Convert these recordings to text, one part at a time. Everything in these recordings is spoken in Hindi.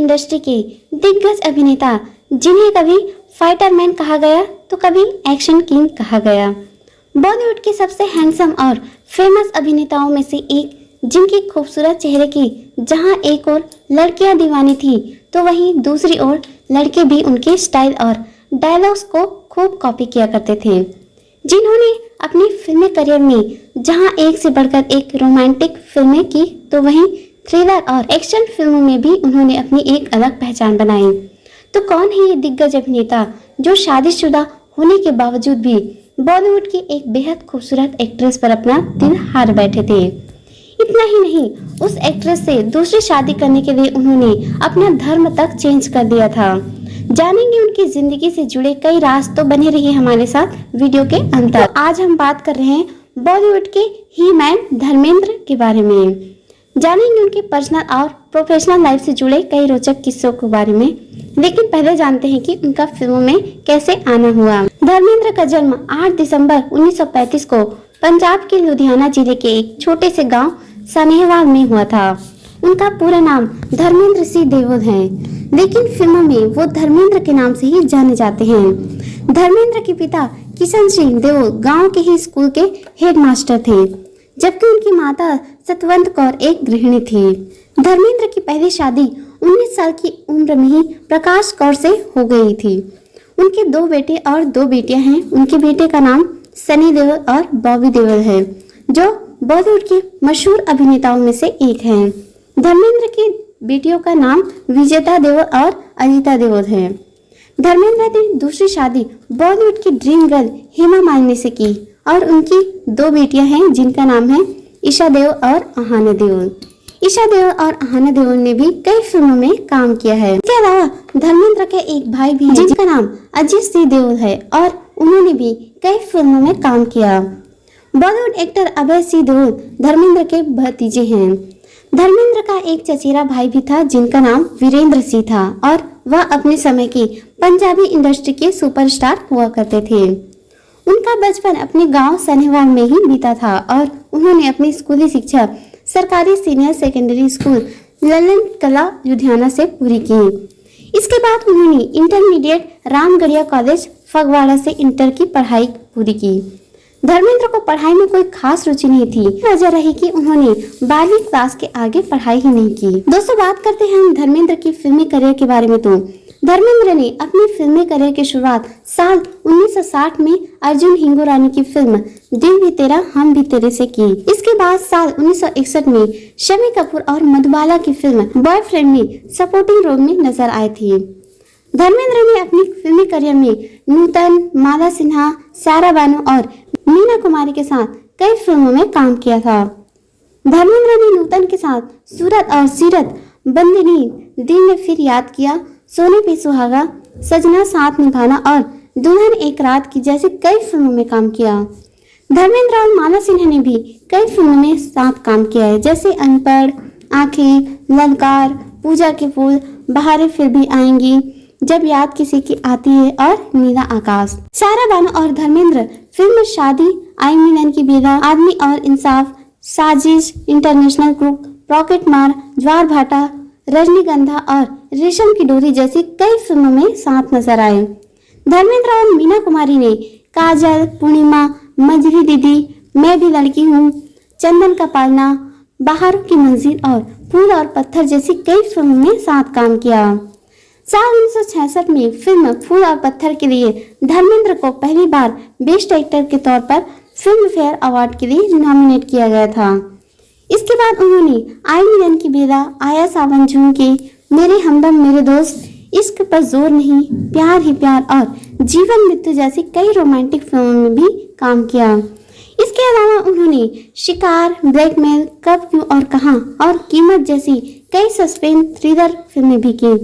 इंडस्ट्री के दिग्गज अभिनेता, जिन्हें कभी फाइटर मैन कहा गया तो कभी एक्शन किंग कहा गया। बॉलीवुड के सबसे हैंडसम और फेमस अभिनेताओं में से एक, जिनके खूबसूरत चेहरे की जहां एक ओर लड़कियां दीवानी थी तो वहीं दूसरी ओर लड़के भी उनके स्टाइल और डायलॉग्स को खूब कॉपी किया करते थे। जिन्होंने अपनी फिल्मी करियर में जहां एक से बढ़कर एक रोमांटिक फिल्में की तो वहीं थ्रिलर और एक्शन फिल्मों में भी उन्होंने अपनी एक अलग पहचान बनाई। तो कौन है ये दिग्गज अभिनेता जो शादीशुदा होने के बावजूद भी बॉलीवुड की एक बेहद खूबसूरत एक्ट्रेस पर अपना दिल हार बैठे थे। इतना ही नहीं, उस एक्ट्रेस से दूसरी शादी करने के लिए उन्होंने अपना धर्म तक चेंज कर दिया था। जानेंगे उनकी जिंदगी से जुड़े कई राज, तो बने रहिए हमारे साथ वीडियो के अंत तक। आज हम बात कर रहे हैं बॉलीवुड के ही मैन धर्मेंद्र के बारे में। जानेंगे उनके पर्सनल और प्रोफेशनल लाइफ से जुड़े कई रोचक किस्सों के बारे में। लेकिन पहले जानते हैं कि उनका फिल्मों में कैसे आना हुआ। धर्मेंद्र का जन्म 8 दिसंबर 1935 को पंजाब के लुधियाना जिले के एक छोटे से गांव सानेहवाल में हुआ था। उनका पूरा नाम धर्मेंद्र सिंह देओल है, लेकिन फिल्मों में वो धर्मेंद्र के नाम से ही जाने जाते हैं। धर्मेंद्र के पिता किशन सिंह देओल गांव के ही स्कूल के हेडमास्टर थे, जबकि उनकी माता सतवंत कौर एक गृहिणी थी। धर्मेंद्र की पहली शादी 19 साल की उम्र में ही प्रकाश कौर से हो गई थी। उनके 2 बेटे और 2 बेटियां हैं। उनके बेटे का नाम सनी देओल और बॉबी देओल है, जो बॉलीवुड के मशहूर अभिनेताओं में से एक हैं। धर्मेंद्र की बेटियों का नाम विजेता देओल और अजिता देओल है। धर्मेंद्र ने दूसरी शादी बॉलीवुड की ड्रीम गर्ल हेमा मालिनी से की और उनकी 2 बेटियां हैं, जिनका नाम है ईशा देओल और आहाना देओल। ईशा देओल और आहाना देओल ने भी कई फिल्मों में काम किया है। इसके अलावा धर्मेंद्र के एक भाई भी है, जिनका नाम अजीत सिंह देओल है और उन्होंने भी कई फिल्मों में काम किया। बॉलीवुड एक्टर अभय सिंह देओल धर्मेंद्र के भतीजे हैं। धर्मेंद्र का एक चचेरा भाई भी था, जिनका नाम वीरेंद्र सिंह था और वह अपने समय की पंजाबी इंडस्ट्री के सुपरस्टार हुआ करते थे। उनका बचपन अपने गांव सानेहवाल में ही बीता था और उन्होंने अपनी स्कूली शिक्षा सरकारी सीनियर सेकेंडरी स्कूल ललन कला लुधियाना से पूरी की। इसके बाद उन्होंने इंटरमीडिएट रामगढ़िया कॉलेज फगवाड़ा से इंटर की पढ़ाई पूरी की। धर्मेंद्र को पढ़ाई में कोई खास रुचि नहीं थी। वजह रही कि उन्होंने 12वीं क्लास के आगे पढ़ाई ही नहीं की। दोस्तों, बात करते हैं हम धर्मेंद्र की फिल्मी करियर के बारे में। तो धर्मेंद्र ने अपनी फिल्मी करियर की शुरुआत साल 1960 में अर्जुन हिंगोरानी की फिल्म दिल भी तेरा हम भी तेरे से की। इसके बाद साल 1961 में शम्मी कपूर और मधुबाला की फिल्म बॉयफ्रेंड में सपोर्टिंग रोल में नजर आई थी। धर्मेंद्र ने अपनी फिल्मी करियर में नूतन, माला सिन्हा, सारा बानो और मीना कुमारी के साथ कई फिल्मों में काम किया था। धर्मेंद्र ने नूतन के साथ सूरत और सीरत, बंदिनी, दिल ने फिर याद किया, सोने पे सुहागा, सजना साथ निभाना और दुल्हन एक रात की जैसी कई फिल्मों में काम किया। धर्मेंद्र और माला सिन्हा ने भी कई फिल्मों में साथ काम किया है, जैसे अनपढ़, आंखें, ललकार, पूजा के फूल, बहारें फिर भी आएंगी, जब याद किसी की आती है और नीला आकाश। सारा बानो और धर्मेंद्र फिल्म शादी, आई मिलन की बेला, आदमी और इंसाफ, साजिश, इंटरनेशनल ग्रुप, रॉकेट मार, ज्वार भाटा, रजनीगंधा और रेशम की डोरी जैसी कई फिल्मों में साथ नजर आए। धर्मेंद्र और मीना कुमारी ने काजल, पूर्णिमा, मजरी दीदी, मैं भी लड़की हूँ, चंदन का पालना, बाहरों की मंजिल और फूल और पत्थर जैसी कई फिल्मों में साथ काम किया। साल 1966 में फिल्म फूल और पत्थर के लिए धर्मेंद्र को पहली बार बेस्ट एक्टर के तौर पर फिल्म फेयर अवार्ड के लिए नॉमिनेट किया गया था। इसके बाद उन्होंने आई मिलन की बेला, आया सावन झूम के, मेरे हमदम मेरे दोस्त, इश्क पर जोर नहीं, प्यार ही प्यार और जीवन मृत्यु जैसी कई रोमांटिक फिल्मों में भी काम किया। इसके अलावा उन्होंने शिकार, ब्लैकमेल, कब, क्यों और कहां और कीमत जैसी कई सस्पेंस थ्रिलर फिल्में भी की।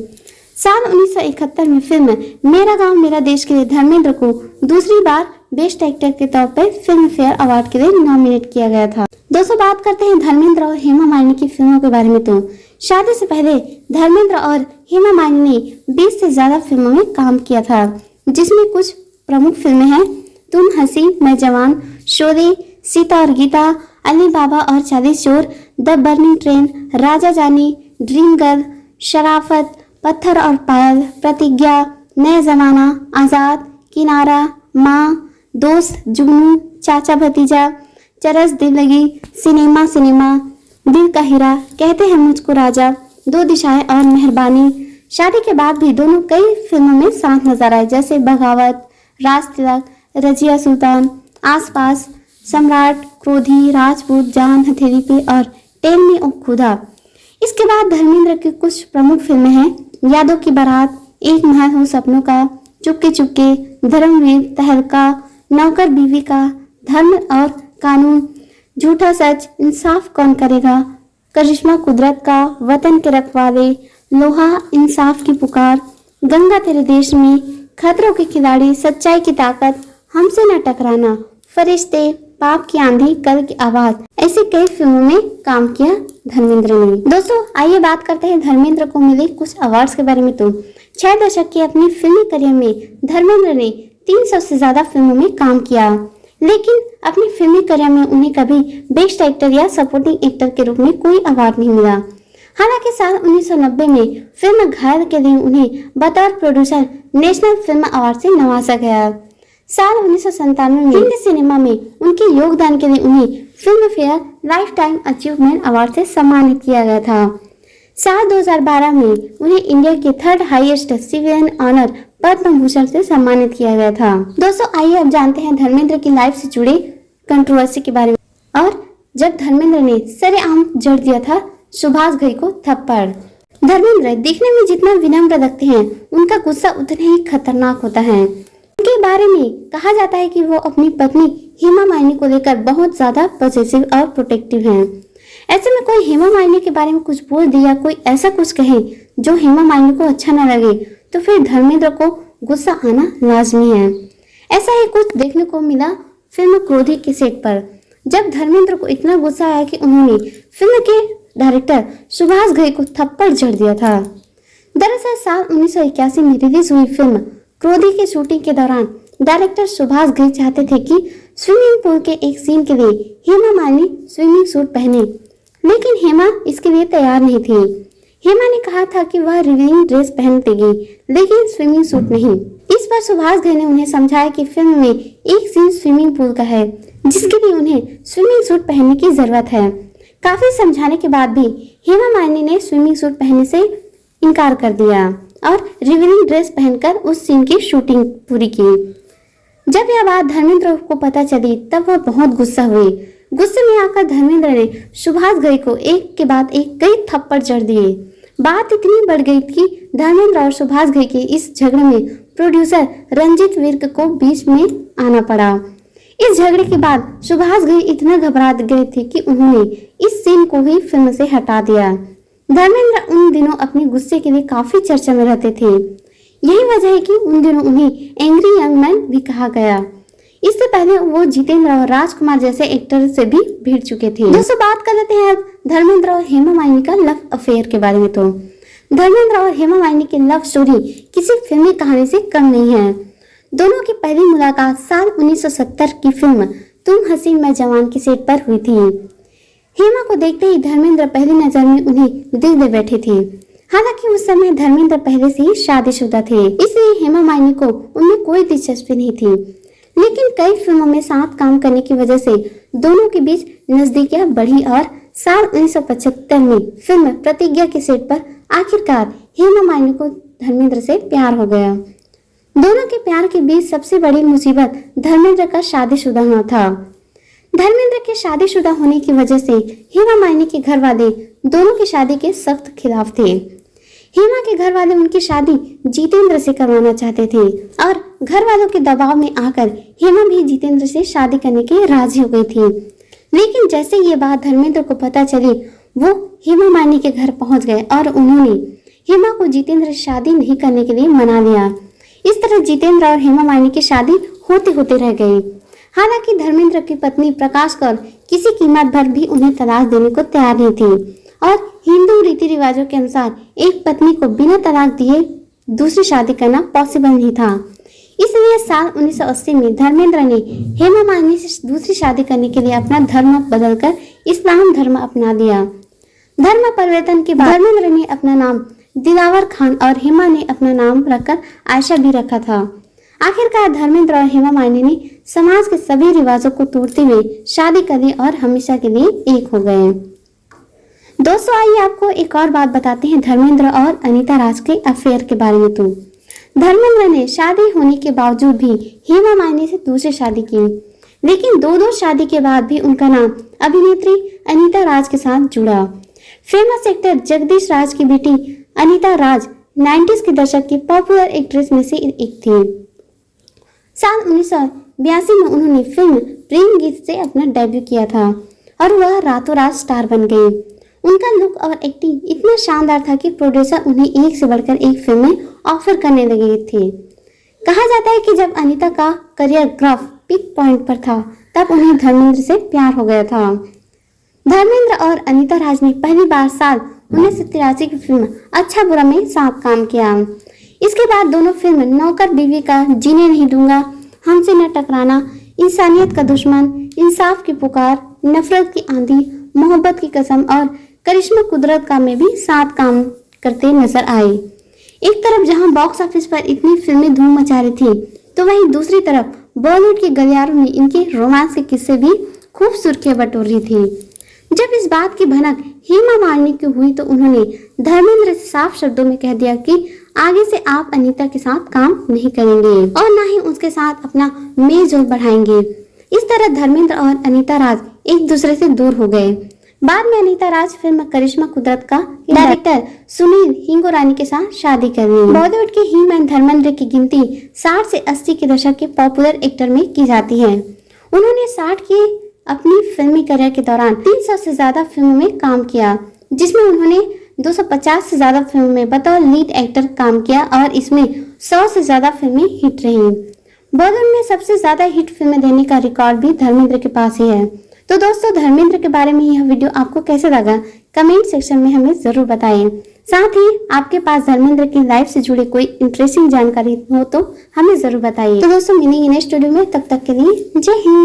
साल 1971 में फिल्म मेरा गांव मेरा देश के लिए धर्मेंद्र को दूसरी बार बेस्ट एक्टर के तौर पर फिल्म फेयर अवार्ड के लिए नॉमिनेट किया गया था। दोस्तों, बात करते हैं धर्मेंद्र और हेमा मालिनी की फिल्मों के बारे में। तो शादी से पहले धर्मेंद्र और हेमा मालिनी ने 20 से ज्यादा फिल्मों में काम किया था, जिसमें कुछ प्रमुख फिल्में हैं तुम हंसी मैं जवान, शोले, सीता और गीता, अली बाबा और 40 चोर, द बर्निंग ट्रेन, राजा जानी, ड्रीम गर्ल, शराफत, पत्थर और पायल, प्रतिज्ञा, नया जमाना, आजाद, किनारा, माँ, दोस्त, जुगनू, चाचा भतीजा, चरस दिल लगी, सिनेमा सिनेमा, दिल का हीरा, कहते हैं मुझको राजा, दो दिशाएं और मेहरबानी। शादी के बाद भी दोनों कई फिल्मों में साथ नजर आए, जैसे बगावत, राज तिलक, रजिया सुल्तान, आसपास, सम्राट, क्रोधी, राजपूत, जान हथेली पे और टेल मी ओ खुदा। इसके बाद धर्मेंद्र की कुछ प्रमुख फिल्में हैं, यादों की बारात, एक महल हो सपनों का, चुपके चुपके, धर्मवीर, तहलका, नौकर बीवी का, धर्म और कानून, झूठा सच, इंसाफ कौन करेगा, करिश्मा कुदरत का, वतन के रखवाले, लोहा, इंसाफ की पुकार, गंगा तेरे देश में, खतरों के खिलाड़ी, सच्चाई की ताकत, हमसे न टकराना, फरिश्ते, पाप की आंधी, कल की आवाज, ऐसे कई फिल्मों में काम किया धर्मेंद्र ने। दोस्तों आइए बात करते हैं धर्मेंद्र को मिले कुछ अवार्ड्स के बारे में। तो 6 दशक के अपनी फिल्मी करियर में धर्मेंद्र ने 300 से ज्यादा फिल्मों में काम किया, लेकिन अपनी फिल्मी करियर में उन्हें कभी बेस्ट एक्टर या सपोर्टिंग एक्टर के रूप में कोई अवार्ड नहीं मिला। हालांकि साल 1990 में फिल्म घायल के लिए उन्हें बतौर प्रोड्यूसर नेशनल फिल्म अवार्ड से नवाजा गया। साल 1997 में हिंदी सिनेमा में उनके योगदान के लिए उन्हें film fair life time achievement award से सम्मानित किया गया था। साल 2012 में उन्हें इंडिया के 3rd highest civilian honour Padma Bhushan से सम्मानित किया गया था। दोस्तों आइए अब जानते हैं धर्मेंद्र की लाइफ से जुड़े कंट्रोवर्सी के बारे में। और जब धर्मेंद्र ने सरेआम जड़ दिया था सुभाष घई को थप्पड़। धर्मेंद्र दिखने में जितना विनम्र लगते हैं, उनका गुस्सा उतना ही खतरनाक होता है। उनके बारे में कहा जाता है कि वो अपनी पत्नी हेमा मालिनी को लेकर बहुत ज्यादा पॉजिटिव और प्रोटेक्टिव हैं। ऐसे में कोई हेमा मालिनी के बारे में कुछ बोल दे या कोई ऐसा कुछ कहे जो हेमा मालिनी को अच्छा न लगे, तो फिर धर्मेंद्र को गुस्सा आना लाजमी है। ऐसा ही कुछ देखने को मिला फिल्म क्रोधी के सेट पर, जब धर्मेंद्र को इतना गुस्सा आया कि उन्होंने फिल्म के डायरेक्टर सुभाष घई को थप्पड़ जड़ दिया था। दरअसल साल 1981 में रिलीज हुई फिल्म क्रोधी की शूटिंग के दौरान डायरेक्टर सुभाष घई चाहते थे कि स्विमिंग पूल के एक सीन के लिए हेमा मालिनी स्विमिंग सूट पहने, लेकिन हेमा इसके लिए तैयार नहीं थी। हेमा ने कहा था कि वह रिवीलिंग ड्रेस पहन देगी, लेकिन स्विमिंग सूट नहीं। इस पर सुभाष घई ने उन्हें समझाया कि फिल्म में एक सीन स्विमिंग पूल का है, जिसके लिए उन्हें स्विमिंग सूट पहनने की जरूरत है। काफी समझाने के बाद भी हेमा मालिनी ने स्विमिंग सूट पहनने से इनकार कर दिया और रिवीलिंग ड्रेस पहनकर उस सीन की शूटिंग पूरी की। जब यह बात धर्मेंद्र को पता चली, तब वह बहुत गुस्सा हुए। गुस्से में आकर धर्मेंद्र ने सुभाष घई को एक के बाद एक कई थप्पड़ जड़ दिए। बात इतनी बढ़ गई कि धर्मेंद्र और सुभाष घई के इस झगड़े में प्रोड्यूसर रंजीत विर्क को बीच में आना पड़ा। इस झगड़े के बाद सुभाष घई इतना घबरा गए थे कि उन्होंने इस सीन को ही फिल्म से हटा दिया। धर्मेंद्र उन दिनों अपने गुस्से के लिए काफी चर्चा में रहते थे। यही वजह है कि उन दिनों उन्हें एंग्री यंग मैन भी कहा गया। इससे पहले वो जितेंद्र और राजकुमार जैसे एक्टर से भी भिड़ चुके थे। दोस्तों बात कर लेते हैं अब धर्मेंद्र और हेमा मालिनी का लव अफेयर के बारे में। तो धर्मेंद्र और हेमा मालिनी की लव स्टोरी किसी फिल्मी कहानी से कम नहीं है। दोनों की पहली मुलाकात साल 1970 की फिल्म तुम हसीन मैं जवान के सेट पर हुई थी। हेमा को देखते ही धर्मेंद्र पहली नजर में उन्हें दिल दे बैठे थे। हालांकि उस समय धर्मेंद्र पहले से ही शादीशुदा थे, इसलिए हेमा मालिनी को उनमें कोई दिलचस्पी नहीं थी। लेकिन कई फिल्मों में साथ काम करने की वजह से दोनों के बीच नजदीकियां बढ़ी और साल 1975 में फिल्म प्रतिज्ञा के सेट पर आखिरकार हेमा मालिनी को धर्मेंद्र से प्यार हो गया। दोनों के प्यार के बीच सबसे बड़ी मुसीबत धर्मेंद्र का शादीशुदा होना था। धर्मेंद्र के शादीशुदा होने की वजह से हेमा मालिनी के घर वाले दोनों की शादी के सख्त खिलाफ थे। हेमा के घर वाले उनकी शादी जितेंद्र से करवाना चाहते थे और घर वालों के दबाव में आकर हेमा भी जितेंद्र से शादी करने के राजी हो गई थी। लेकिन जैसे ये बात धर्मेंद्र को पता चली, वो हेमा मालिनी के घर पहुंच गए और उन्होंने हेमा को जितेंद्र से शादी नहीं करने के लिए मना लिया। इस तरह जितेंद्र और हेमा मालिनी की शादी होते होते रह गई। हालांकि धर्मेंद्र की पत्नी प्रकाश कौर किसी कीमत पर भी उन्हें तलाक देने को तैयार नहीं थी और हिंदू रीति रिवाजों के अनुसार एक पत्नी को बिना तलाक दिए दूसरी शादी करना पॉसिबल नहीं था। इसलिए साल 1980 में धर्मेंद्र ने हेमा मालिनी से दूसरी शादी करने के लिए अपना धर्म बदलकर इस्लाम धर्म अपना लिया। धर्म परिवर्तन के बाद धर्मेंद्र ने अपना नाम दिलावर खान और हेमा ने अपना नाम रखकर आयशा भी रखा था। आखिरकार धर्मेंद्र और हेमा मालिनी ने समाज के सभी रिवाजों को तोड़ते हुए शादी कर ली और हमेशा के लिए एक हो गए। दोस्तों आइए आपको एक और बात बताते हैं धर्मेंद्र और अनीता राज के अफेयर के बारे में। तो धर्मेंद्र ने शादी होने के बावजूद भी हेमा मालिनी से दूसरी शादी की, लेकिन दो शादी के बाद भी उनका नाम अभिनेत्री अनीता राज के साथ जुड़ा। फेमस एक्टर जगदीश राज की बेटी अनीता राज 90s के दशक की पॉपुलर एक्ट्रेस में से एक थी। साल 1982 में उन्होंने फिल्म प्रेम गीत से अपना डेब्यू किया था और वह रातों रात स्टार बन गए। उनका लुक और एक्टिंग इतना शानदार था कि प्रोड्यूसर उन्हें एक से बढ़कर एक फिल्में ऑफर करने लगे थे। कहा जाता है कि जब अनीता का करियर ग्राफ पीक पॉइंट पर था तब उन्हें धर्मेंद्र से प्यार हो गया था। धर्मेंद्र और अनीता राज ने पहली बार साल 1983 की फिल्म अच्छा बुरा में साथ काम किया। इसके बाद दोनों फिल्म नौकर बीवी का जीने नहीं दूंगा, हमसे न टकराना, इंसानियत का दुश्मन, इंसाफ की पुकार, नफरत की आंधी, मोहब्बत की कसम और करिश्मा कुदरत का में भी साथ काम करते नजर आए। एक तरफ जहां बॉक्स ऑफिस पर इतनी फिल्में धूम मचा रही थी तो वहीं दूसरी तरफ बॉलीवुड के गलियारों में इनके रोमांस के किस्से भी खूब सुर्खियां बटोर रही थी। जब इस बात की भनक हेमा मालिनी की हुई तो उन्होंने धर्मेंद्र से साफ शब्दों में कह दिया कि आगे से आप अनीता के साथ काम नहीं करेंगे और ना ही उसके साथ अपना मेलजोल बढ़ाएंगे। इस तरह धर्मेंद्र और अनीता राज एक दूसरे से दूर हो गए। बाद में अनीता राज फिल्म करिश्मा कुदरत का डायरेक्टर सुनील हिंगोरानी के साथ शादी कर ली। बॉलीवुड के ही मैन धर्मेंद्र की गिनती 60 से 80 के दशक के पॉपुलर एक्टर में की जाती है। उन्होंने 60 के अपनी फिल्मी करियर के दौरान 300 से ज्यादा फिल्मों में काम किया, जिसमें उन्होंने 250 से ज्यादा फिल्मों में बतौर लीड एक्टर काम किया और इसमें 100 से ज्यादा फिल्में हिट रही। बॉलीवुड में सबसे ज्यादा हिट फिल्में देने का रिकॉर्ड भी धर्मेंद्र के पास ही है। तो दोस्तों धर्मेंद्र के बारे में यह वीडियो आपको कैसे लगा कमेंट सेक्शन में हमें जरूर बताएं। साथ ही आपके पास धर्मेंद्र की लाइफ से जुड़ी कोई इंटरेस्टिंग जानकारी हो तो हमें जरूर बताइए। तो दोस्तों मिलेंगे नेक्स्ट वीडियो में, तब तक के लिए जय हिंद।